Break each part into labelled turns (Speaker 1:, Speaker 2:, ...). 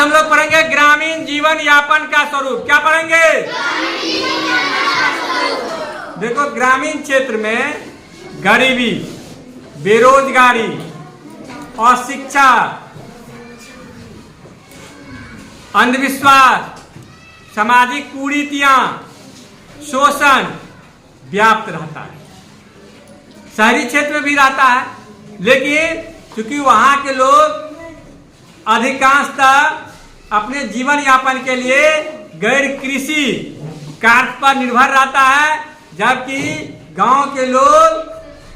Speaker 1: हम लोग पढ़ेंगे ग्रामीण जीवन यापन का स्वरूप। क्या पढ़ेंगे? देखो, ग्रामीण क्षेत्र में गरीबी, बेरोजगारी, अशिक्षा, अंधविश्वास, सामाजिक कुरीतियां, शोषण व्याप्त रहता है। शहरी क्षेत्र में भी रहता है, लेकिन चूंकि वहां के लोग अधिकांशतः अपने जीवन यापन के लिए गैर कृषि कार्य पर निर्भर रहता है, जबकि गांव के लोग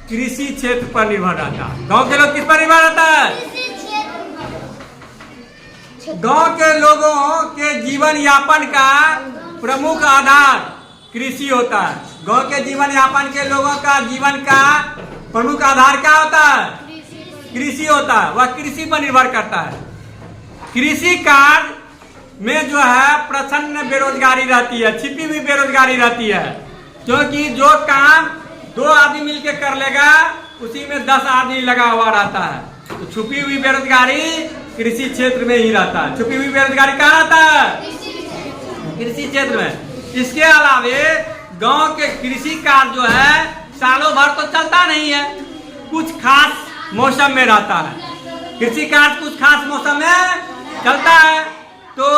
Speaker 1: कृषि क्षेत्र पर निर्भर रहता है। गांव के लोग किस पर निर्भर रहता है? गांव के लोगों के जीवन यापन का प्रमुख आधार कृषि होता है। गांव के जीवन यापन के लोगों का जीवन का प्रमुख आधार क्या होता है? कृषि होता है। वह कृषि पर निर्भर करता है। कृषि कार्य में जो है प्रचंड बेरोजगारी रहती है, छिपी हुई बेरोजगारी रहती है, क्योंकि जो काम 2 आदमी मिलकर कर लेगा उसी में 10 आदमी लगा हुआ रहता है। तो छुपी हुई बेरोजगारी कृषि क्षेत्र में ही रहता है। छुपी हुई बेरोजगारी कहाँ रहता है? कृषि क्षेत्र में। इसके अलावे गांव के कृषि कार्य जो है सालों भर तो चलता नहीं है, कुछ खास मौसम में रहता है। कृषि कार्य कुछ खास मौसम में चलता है। तो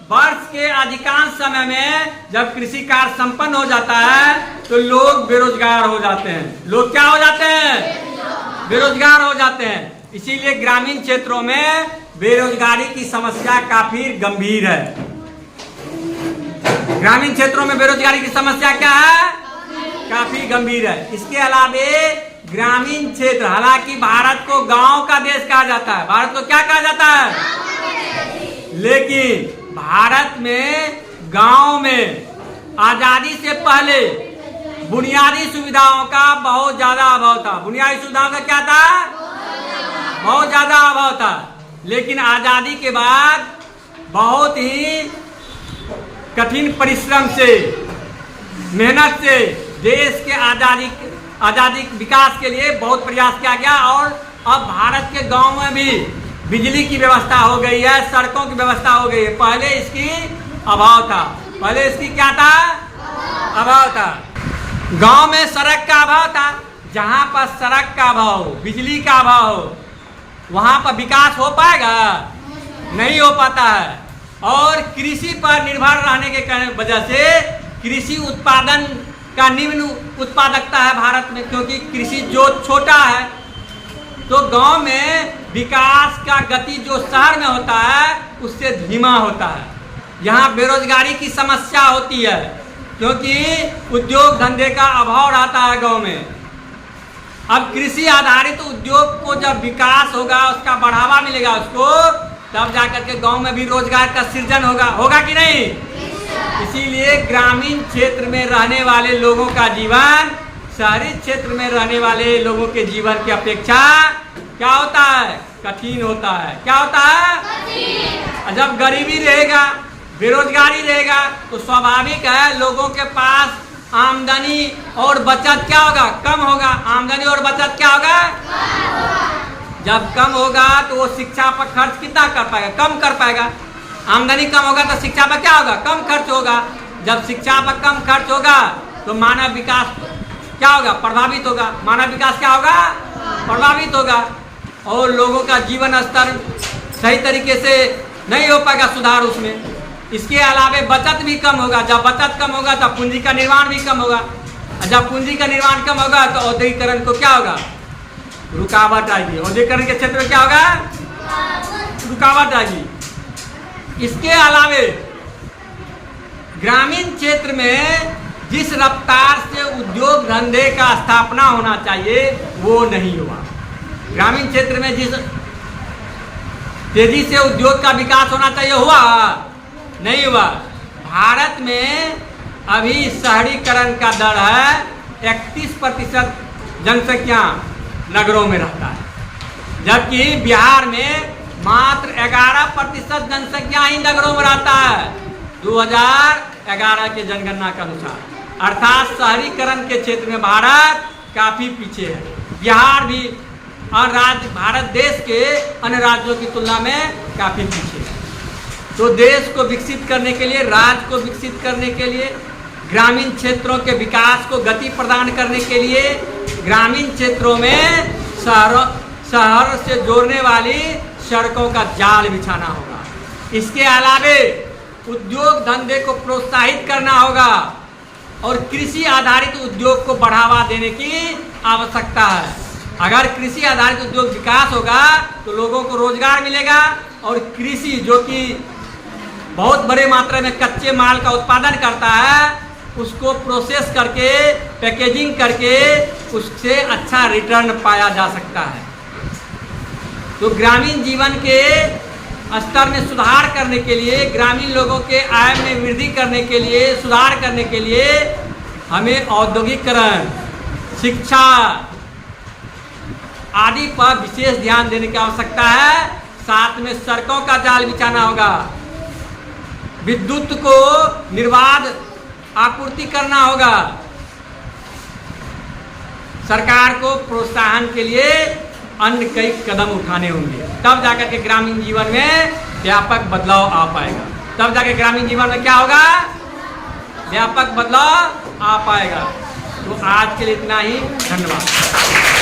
Speaker 1: वर्ष के अधिकांश समय में जब कृषि कार्य संपन्न हो जाता है तो लोग बेरोजगार हो जाते हैं। लोग क्या हो जाते हैं? बेरोजगार हो जाते हैं। इसीलिए ग्रामीण क्षेत्रों में बेरोजगारी की समस्या काफी गंभीर है। ग्रामीण क्षेत्रों में बेरोजगारी की समस्या क्या है? काफी गंभीर है। इसके अलावे ग्रामीण क्षेत्र, हालांकि भारत को गांव का देश कहा जाता है, भारत को क्या कहा जाता है, लेकिन भारत में गांव में आजादी से पहले बुनियादी सुविधाओं का बहुत ज्यादा अभाव था। बुनियादी सुविधाओं का क्या था? बहुत ज्यादा अभाव था। लेकिन आजादी के बाद बहुत ही कठिन परिश्रम से, मेहनत से देश के आजादी विकास के लिए बहुत प्रयास किया गया और अब भारत के गांव में भी बिजली की व्यवस्था हो गई है, सड़कों की व्यवस्था हो गई है। पहले इसकी अभाव था। पहले इसकी क्या था? अभाव था। गांव में सड़क का अभाव था। जहां पर सड़क का अभाव हो, बिजली का अभाव हो, वहां पर विकास हो पाएगा? नहीं हो पाता है। और कृषि पर निर्भर रहने के वजह से कृषि उत्पादन का निम्न उत्पादकता है भारत में, क्योंकि कृषि जो छोटा है तो गांव में विकास का गति जो शहर में होता है उससे धीमा होता है। यहाँ बेरोजगारी की समस्या होती है, क्योंकि उद्योग धंधे का अभाव रहता है गांव में। अब कृषि आधारित उद्योग को जब विकास होगा, उसका बढ़ावा मिलेगा उसको, तब जाकर के गांव में भी रोजगार का सृजन होगा। होगा कि नहीं? इसीलिए ग्रामीण क्षेत्र में रहने वाले लोगों का जीवन शहरी क्षेत्र में रहने वाले लोगों के जीवन की अपेक्षा क्या होता है? कठिन होता है। क्या होता है? कठिन। जब गरीबी रहेगा, बेरोजगारी रहेगा, तो स्वाभाविक है लोगों के पास आमदनी और बचत क्या होगा? कम होगा। आमदनी और बचत क्या होगा? जब कम होगा तो वो शिक्षा पर खर्च कितना कर पाएगा? कम कर पाएगा। आमदनी कम होगा तो शिक्षा पर क्या होगा? कम खर्च होगा। जब शिक्षा पर कम खर्च होगा तो मानव विकास क्या होगा? प्रभावित होगा। मानव विकास क्या होगा? प्रभावित होगा। और लोगों का जीवन स्तर सही तरीके से नहीं हो पाएगा सुधार उसमें। इसके अलावे बचत भी कम होगा। जब बचत कम होगा तब पूंजी का निर्माण भी कम होगा। जब पूंजी का निर्माण कम होगा तो औद्योगिकरण को क्या होगा? रुकावट आएगी। औद्योगिकरण के क्षेत्र में क्या होगा? रुकावट आएगी। इसके अलावे ग्रामीण क्षेत्र में जिस रफ्तार से उद्योग धंधे का स्थापना होना चाहिए वो नहीं हुआ। ग्रामीण क्षेत्र में जिस तेजी से उद्योग का विकास होना चाहिए हुआ? नहीं हुआ। भारत में अभी शहरीकरण का दर है 31% जनसंख्या नगरों में रहता है, जबकि बिहार में मात्र 11% जनसंख्या ही नगरों में रहता है 2011 के जनगणना के अनुसार। अर्थात शहरीकरण के क्षेत्र में भारत काफी पीछे है। बिहार भी और राज्य भारत देश के अन्य राज्यों की तुलना में काफी पीछे है। तो देश को विकसित करने के लिए, राज्य को विकसित करने के लिए, ग्रामीण क्षेत्रों के विकास को गति प्रदान करने के लिए ग्रामीण क्षेत्रों में शहर से जोड़ने वाली सड़कों का जाल बिछाना होगा। इसके अलावे उद्योग धंधे को प्रोत्साहित करना होगा और कृषि आधारित उद्योग को बढ़ावा देने की आवश्यकता है। अगर कृषि आधारित उद्योग विकास होगा तो लोगों को रोजगार मिलेगा और कृषि जो कि बहुत बड़े मात्रा में कच्चे माल का उत्पादन करता है उसको प्रोसेस करके, पैकेजिंग करके उससे अच्छा रिटर्न पाया जा सकता है। तो ग्रामीण जीवन के स्तर में सुधार करने के लिए, ग्रामीण लोगों के आय में वृद्धि करने के लिए, सुधार करने के लिए हमें औद्योगिकीकरण, शिक्षा आदि पर विशेष ध्यान देने की आवश्यकता है। साथ में सड़कों का जाल बिछाना होगा, विद्युत को निर्बाध आपूर्ति करना होगा, सरकार को प्रोत्साहन के लिए अन्य कई कदम उठाने होंगे, तब जाकर के ग्रामीण जीवन में व्यापक बदलाव आ पाएगा। तब जाकर ग्रामीण जीवन में क्या होगा? व्यापक बदलाव आ पाएगा। तो आज के लिए इतना ही, धन्यवाद।